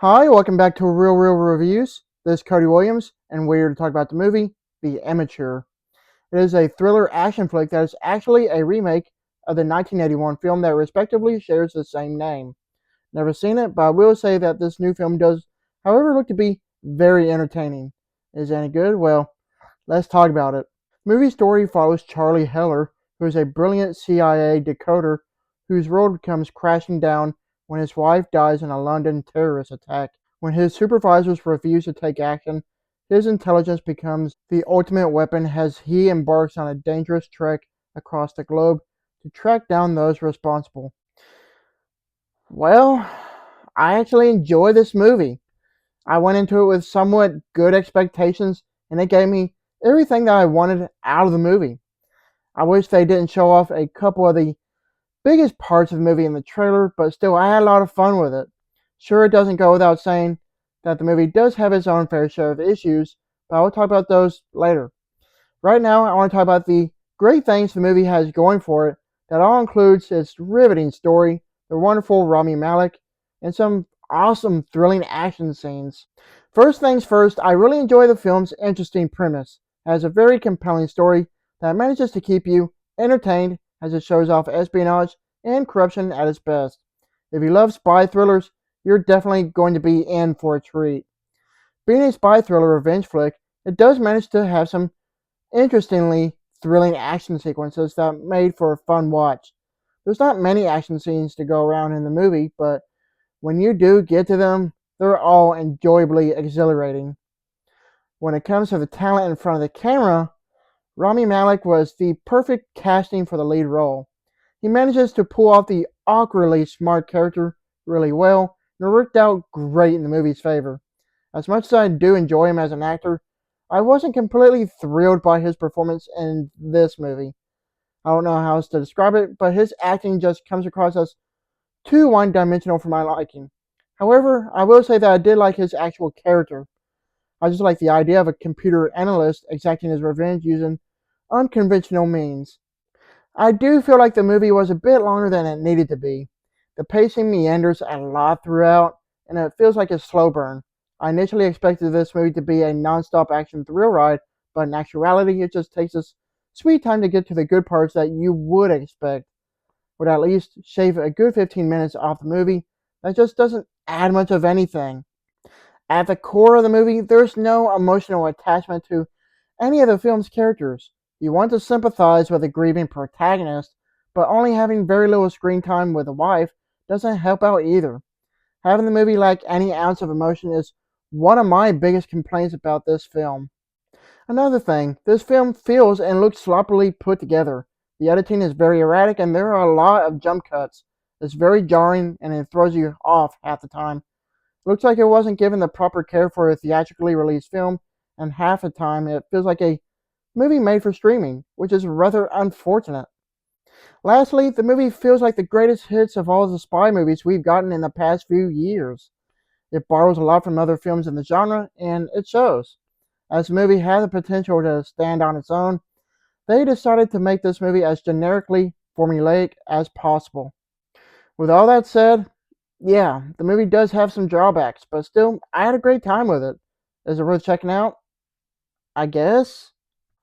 Hi, welcome back to Real Reviews. This is Cody Williams, and we're here to talk about the movie The Amateur. It is a thriller action flick that is actually a remake of the 1981 film that respectively shares the same name. Never seen it, but I will say that this new film does, however, look to be very entertaining. Is it any good? Well, let's talk about it. The movie story follows Charlie Heller, who is a brilliant CIA decoder whose world comes crashing down when his wife dies in a London terrorist attack. When his supervisors refuse to take action, his intelligence becomes the ultimate weapon as he embarks on a dangerous trek across the globe to track down those responsible. Well, I actually enjoy this movie. I went into it with somewhat good expectations, and it gave me everything that I wanted out of the movie. I wish they didn't show off a couple of the biggest parts of the movie in the trailer, but still, I had a lot of fun with it. Sure, it doesn't go without saying that the movie does have its own fair share of issues, but I will talk about those later. Right now, I want to talk about the great things the movie has going for it. That all includes its riveting story, the wonderful Rami Malek, and some awesome, thrilling action scenes. First things first, I really enjoy the film's interesting premise. It has a very compelling story that manages to keep you entertained as it shows off espionage and corruption at its best. If you love spy thrillers, you're definitely going to be in for a treat. Being a spy thriller revenge flick, it does manage to have some interestingly thrilling action sequences that made for a fun watch. There's not many action scenes to go around in the movie, but when you do get to them, they're all enjoyably exhilarating. When it comes to the talent in front of the camera, Rami Malek was the perfect casting for the lead role. He manages to pull off the awkwardly smart character really well, and it worked out great in the movie's favor. As much as I do enjoy him as an actor, I wasn't completely thrilled by his performance in this movie. I don't know how else to describe it, but his acting just comes across as too one dimensional for my liking. However, I will say that I did like his actual character. I just like the idea of a computer analyst exacting his revenge using unconventional means. I do feel like the movie was a bit longer than it needed to be. The pacing meanders a lot throughout, and it feels like a slow burn. I initially expected this movie to be a non-stop action thrill ride, but in actuality, it just takes us sweet time to get to the good parts that you would expect. Would at least shave a good 15 minutes off the movie that just doesn't add much of anything. At the core of the movie, there's no emotional attachment to any of the film's characters. You want to sympathize with a grieving protagonist, but only having very little screen time with a wife doesn't help out either. Having the movie lack any ounce of emotion is one of my biggest complaints about this film. Another thing, this film feels and looks sloppily put together. The editing is very erratic and there are a lot of jump cuts. It's very jarring and it throws you off half the time. It looks like it wasn't given the proper care for a theatrically released film, and half the time it feels like a movie made for streaming, which is rather unfortunate. Lastly, the movie feels like the greatest hits of all the spy movies we've gotten in the past few years. It borrows a lot from other films in the genre, and it shows. As the movie had the potential to stand on its own, they decided to make this movie as generically formulaic as possible. With all that said, yeah, the movie does have some drawbacks, but still, I had a great time with it. Is it worth checking out? I guess.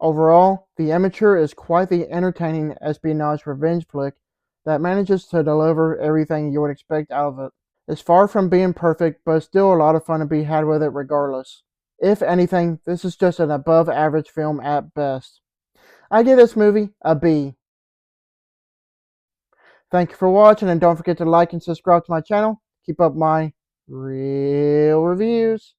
Overall, The Amateur is quite the entertaining espionage revenge flick that manages to deliver everything you would expect out of it. It's far from being perfect, but still a lot of fun to be had with it regardless. If anything, this is just an above average film at best. I give this movie a B. Thank you for watching, and don't forget to like and subscribe to my channel. Keep up my real reviews.